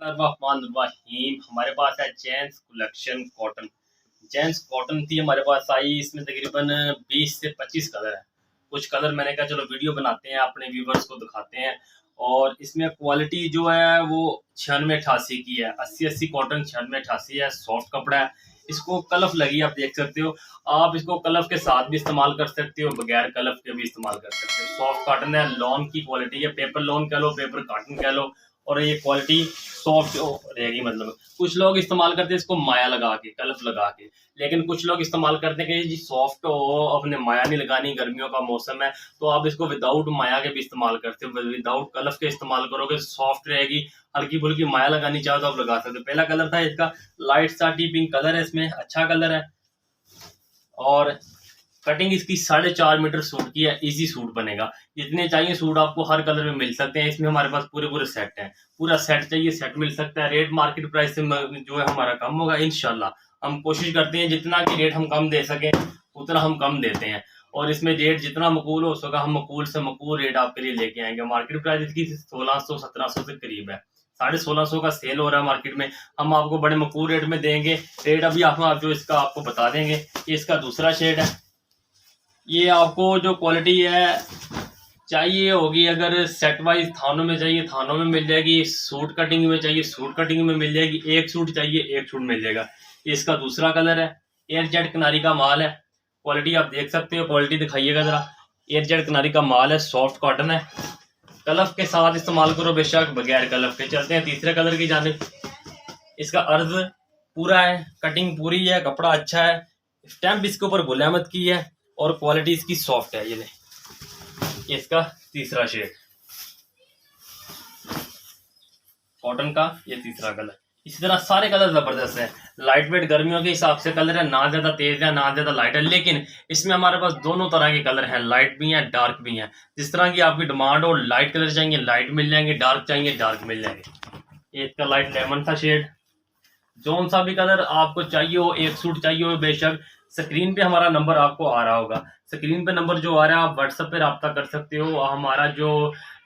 रहमानिर्रहीम। हमारे पास है gents collection cotton. Gents cotton थी हमारे पास आई, इसमें तकरीबन 20 से 25 कलर है। कुछ कलर मैंने कहा चलो वीडियो बनाते हैं, अपने व्यूवर्स को दिखाते हैं। और इसमें क्वालिटी जो है वो 96-88 की है। 80-80 कॉटन, 96-88 है। सॉफ्ट कपड़ा है। इसको कलफ लगी, आप देख सकते हो। आप इसको कलफ के साथ भी इस्तेमाल कर सकते हो, बगैर कलफ के भी इस्तेमाल कर सकते हो। सॉफ्ट कॉटन है, लॉन की क्वालिटी है। पेपर लॉन कह लो, पेपर कॉटन कह लो। और ये क्वालिटी सॉफ्ट रहेगी। मतलब कुछ लोग इस्तेमाल करते हैं इसको माया लगा के, कलफ लगा के। लेकिन कुछ लोग इस्तेमाल करते हैं कि जी सॉफ्ट हो, अपने माया नहीं लगानी, गर्मियों का मौसम है, तो आप इसको विदाउट माया के भी इस्तेमाल करते हो। विदाउट कलफ के इस्तेमाल करोगे सॉफ्ट रहेगी। हल्की फुल्की माया लगानी चाहो तो आप लगा सकते हो। पहला कलर था इसका लाइट सा टी पिंक कलर है, इसमें अच्छा कलर है। और कटिंग इसकी 4.5 मीटर सूट की है। इजी सूट बनेगा। जितने चाहिए सूट आपको हर कलर में मिल सकते हैं। इसमें हमारे पास पूरे सेट हैं। पूरा सेट चाहिए, सेट मिल सकता है। रेट मार्केट प्राइस से जो है हमारा कम होगा इंशाल्लाह। हम कोशिश करते हैं जितना कि रेट हम कम दे सकें उतना हम कम देते हैं। और इसमें रेट जितना मकूल हो सका हम मकूल से मकूल रेट आपके लिए लेके आएंगे। मार्केट प्राइस इसकी 1600-1700 से करीब है। 1650 का सेल हो रहा है मार्केट में। हम आपको बड़े मकूल रेट में देंगे। रेट अभी आप जो इसका आपको बता देंगे। ये इसका दूसरा शेड है। ये आपको जो क्वालिटी है चाहिए होगी, अगर सेट वाइज थानों में चाहिए थानों में मिल जाएगी। सूट कटिंग में चाहिए सूट कटिंग में मिल जाएगी। एक सूट चाहिए एक सूट मिल जाएगा। इसका दूसरा कलर है। एयर जेट किनारी का माल है। क्वालिटी आप देख सकते हो, क्वालिटी दिखाइएगा जरा। एयर जेट किनारी का माल है, सॉफ्ट कॉटन है। कलफ के साथ इस्तेमाल करो बेशक, बगैर कलफ के। चलते हैं तीसरे कलर की जानिब। इसका अर्ज पूरा है, कटिंग पूरी है, कपड़ा अच्छा है। स्टैम्प इसके ऊपर गुलामत की है और क्वालिटी इसकी सॉफ्ट है। ये इसका तीसरा शेड कॉटन का, ये तीसरा कलर। इसी तरह सारे कलर जबरदस्त है। लाइट वेट गर्मियों के हिसाब से कलर है, ना ज्यादा तेज है ना ज्यादा लाइट है। लेकिन इसमें हमारे पास दोनों तरह के कलर हैं, लाइट भी हैं डार्क भी हैं। जिस तरह की आपकी डिमांड हो, लाइट कलर चाहिए लाइट मिल जाएंगे, डार्क चाहिए डार्क मिल जाएंगे। ये इसका लाइट लेमन सा शेड। जोन सा भी कलर आपको चाहिए हो, एक सूट चाहिए हो, बेशक स्क्रीन पे हमारा नंबर आपको आ रहा होगा। स्क्रीन पे नंबर जो आ रहा है आप व्हाट्सएप पे रब्ता कर सकते हो। हमारा जो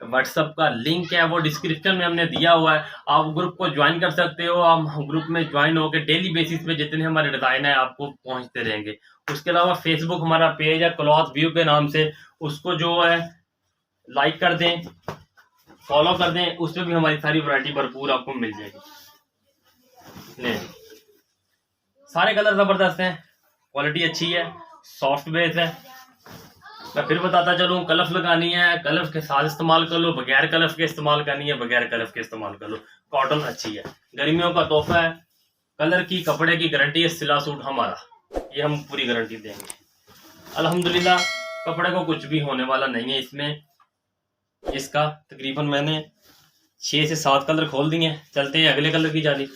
व्हाट्सएप का लिंक है वो डिस्क्रिप्शन में हमने दिया हुआ है। आप ग्रुप को ज्वाइन कर सकते हो। हम ग्रुप में ज्वाइन होकर डेली बेसिस पे जितने हमारे डिजाइन है आपको पहुंचते रहेंगे। उसके अलावा फेसबुक हमारा पेज है क्लॉथ व्यू के नाम से, उसको जो है लाइक कर दें, फॉलो कर दें। उसमें भी हमारी सारी वैरायटी भरपूर आपको मिल जाएगी। सारे कलर जबरदस्त हैं, क्वालिटी अच्छी है, सॉफ्ट बेस है। मैं फिर बताता चलूँ, कलफ लगानी है कलफ के साथ इस्तेमाल कर लो, बगैर कलफ के इस्तेमाल करनी है बगैर कलफ के इस्तेमाल कर लो। कॉटन अच्छी है, गर्मियों का तोहफा है। कलर की कपड़े की गारंटी है, सिला सूट हमारा, ये हम पूरी गारंटी देंगे अल्हम्दुलिल्लाह। कपड़े को कुछ भी होने वाला नहीं है इसमें। इसका तकरीबन मैंने 6 से 7 कलर खोल दिए। चलते हैं अगले कलर की जानिब।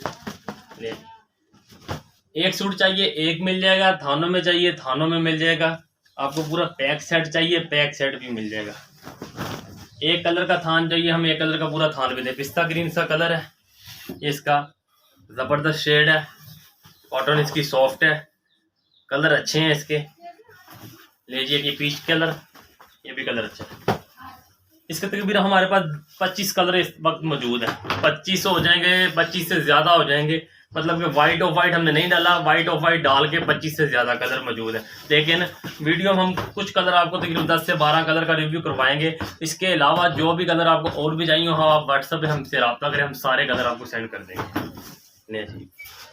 एक सूट चाहिए एक मिल जाएगा, थानों में चाहिए थानों में मिल जाएगा। आपको पूरा पैक सेट चाहिए पैक सेट भी मिल जाएगा। एक कलर का थान चाहिए हम एक कलर का पूरा थान भी दे। पिस्ता ग्रीन सा कलर है, इसका जबरदस्त शेड है। कॉटन इसकी सॉफ्ट है, कलर अच्छे हैं इसके। लीजिए ये पीच कलर, ये भी कलर अच्छा है। इसके तकरीबन हमारे पास 25 कलर इस वक्त मौजूद है। 25 हो जाएंगे, 25 से ज्यादा हो जाएंगे। मतलब कि वाइट ऑफ वाइट हमने नहीं डाला, वाइट ऑफ वाइट डाल के 25 से ज्यादा कलर मौजूद है। लेकिन वीडियो में हम कुछ कलर आपको तकरीबन 10 से 12 कलर का रिव्यू करवाएंगे। इसके अलावा जो भी कलर आपको और भी चाहिए हो आप व्हाट्सएप पे हमसे रब्ता करें, हम सारे कलर आपको सेंड कर देंगे।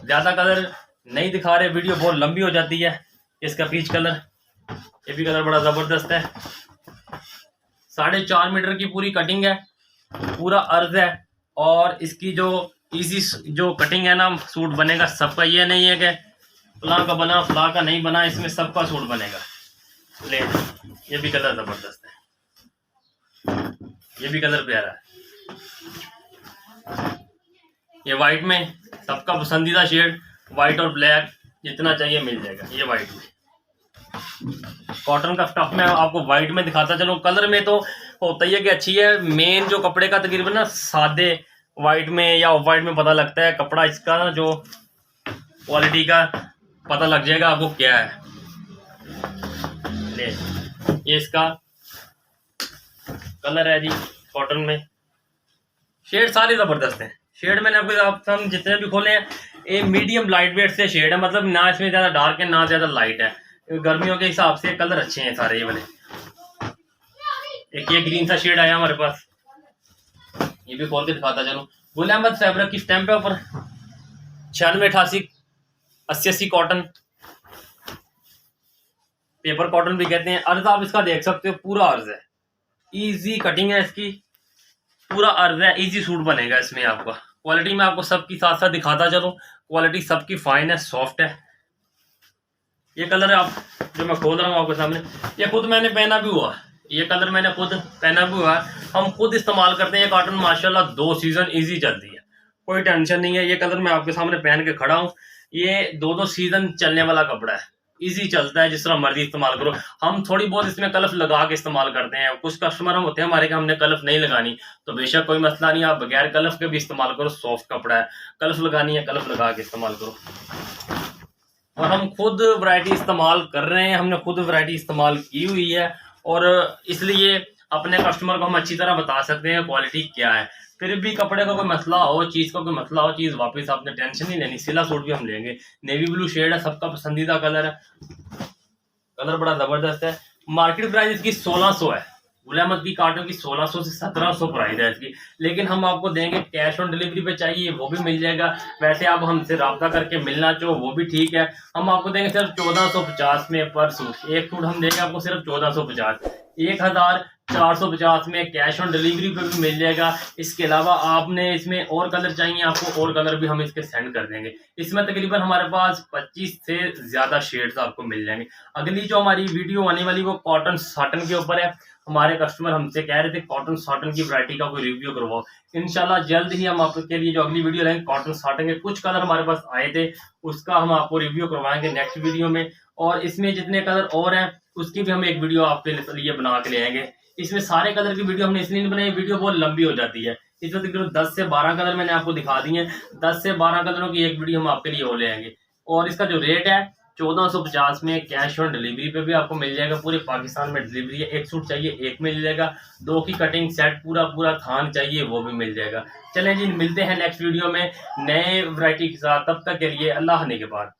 ज्यादा कलर नहीं दिखा रहे, वीडियो बहुत लंबी हो जाती है। इसका पीच कलर, ये भी कलर बड़ा जबरदस्त है। 4.5 मीटर की पूरी कटिंग है, पूरा अर्ज है। और इसकी जो इजी जो कटिंग है ना, सूट बनेगा सबका। ये नहीं है कि फला का बना फला का नहीं बना, इसमें सबका सूट बनेगा। ले ये भी कलर जबरदस्त है, ये भी कलर प्यारा है। ये वाइट में सबका पसंदीदा शेड, वाइट और ब्लैक जितना चाहिए मिल जाएगा। ये वाइट में कॉटन का स्टफ में आपको वाइट में दिखाता चलो। कलर में तो होता ही है कि अच्छी है। मेन जो कपड़े का तकरीबन ना सादे वाइट में या ऑफ वाइट में पता लगता है कपड़ा। इसका ना जो क्वालिटी का पता लग जाएगा आपको क्या है। ले ये इसका कलर है जी कॉटन में। शेड सारे जबरदस्त हैं, शेड मैंने आपको हम जितने भी खोले हैं ये मीडियम लाइट वेट से शेड है, मतलब ना इसमें ज़्यादा डार्क है ना ज़्यादा लाइट है। गर्मियों के हिसाब से कलर अच्छे हैं सारे ये वाले। एक ये ग्रीन सा शेड आया हमारे पास, ये भी खोल के दिखाता चलो। गुल अहमद फैब्रिक की स्टैंप है ऊपर, 96 88 80 कॉटन, पेपर कॉटन भी कहते हैं। अर्ज आप इसका देख सकते हो, पूरा अर्ज है, इजी कटिंग है इसकी, पूरा अर्ज है, इजी सूट बनेगा इसमें आपका। क्वालिटी में आपको सबकी साथ साथ दिखाता चलो, क्वालिटी सबकी फाइन है, सॉफ्ट है। ये कलर है आप जो मैं खोल रहा हूँ आपके सामने, ये खुद मैंने पहना भी हुआ, ये कलर मैंने खुद पहना भी हुआ है, हम खुद इस्तेमाल करते हैं। ये कॉटन माशाल्लाह 2 सीजन इजी चलती है, कोई टेंशन नहीं है। ये कलर मैं आपके सामने पहन के खड़ा हूँ, ये 2 सीजन चलने वाला कपड़ा है, इजी चलता है, जिस तरह मर्जी इस्तेमाल करो। हम थोड़ी बहुत इसमें कलफ लगा के इस्तेमाल करते हैं, कुछ कस्टमर हम होते हैं हमारे के हमने कलफ नहीं लगानी, तो बेशक कोई मसला नहीं, आप बगैर कलफ के भी इस्तेमाल करो, सॉफ्ट कपड़ा है। कलफ लगानी है कलफ लगा के इस्तेमाल करो। और हम खुद वैरायटी इस्तेमाल कर रहे हैं, हमने खुद वैरायटी इस्तेमाल की हुई है, और इसलिए अपने कस्टमर को हम अच्छी तरह बता सकते हैं क्वालिटी क्या है। फिर भी कपड़े का कोई मसला हो, चीज़ का कोई मसला हो, चीज़ वापस आपने टेंशन नहीं लेनी, सिला सूट भी हम लेंगे। नेवी ब्लू शेड है, सबका पसंदीदा कलर है, कलर बड़ा ज़बरदस्त है। मार्केट प्राइस इसकी 1600 है, गुल अहमद की कॉटन की 1600 से 1700 प्राइस है इसकी, लेकिन हम आपको देंगे कैश ऑन डिलीवरी पे, चाहिए वो भी मिल जाएगा। वैसे आप हमसे रब्ता करके मिलना चाहो वो भी ठीक है, हम आपको देंगे सिर्फ 1450 में पर सूट। एक सूट हम देंगे आपको सिर्फ 1450, 1450 में कैश ऑन डिलीवरी पे भी मिल जाएगा। इसके अलावा आपने इसमें और कलर चाहिए आपको, और कलर भी हम इसके सेंड कर देंगे। इसमें तकरीबन हमारे पास 25 से ज़्यादा शेड्स आपको मिल जाएंगे। अगली जो हमारी वीडियो आने वाली वो कॉटन साटन के ऊपर है। हमारे कस्टमर हमसे कह रहे थे कॉटन साटन की वैरायटी का कोई रिव्यू करवाओ, इंशाल्लाह जल्द ही हम आपके लिए जो अगली वीडियो लाएंगे कॉटन साटन के कुछ कलर हमारे पास आए थे, उसका हम आपको रिव्यू करवाएंगे नेक्स्ट वीडियो में। और इसमें जितने कलर और हैं उसकी भी हम एक वीडियो आपके लिए बना के ले आएंगे। इसमें सारे कलर की वीडियो हमने इसलिए नहीं बनाई, वीडियो बहुत लंबी हो जाती है। इसमें तकरीबन 10 से 12 कलर मैंने आपको दिखा दिए हैं, 10 से 12 कलरों की एक वीडियो हम आपके लिए हो ले आएंगे। और इसका जो रेट है 1450 में कैश ऑन डिलीवरी पे भी आपको मिल जाएगा, पूरे पाकिस्तान में डिलीवरी है। एक सूट चाहिए एक मिल जाएगा, 2 की कटिंग सेट पूरा पूरा थान चाहिए वो भी मिल जाएगा। चलें जी, मिलते हैं नेक्स्ट वीडियो में नए वैरायटी के साथ, तब तक के लिए अल्लाह ने के बाद।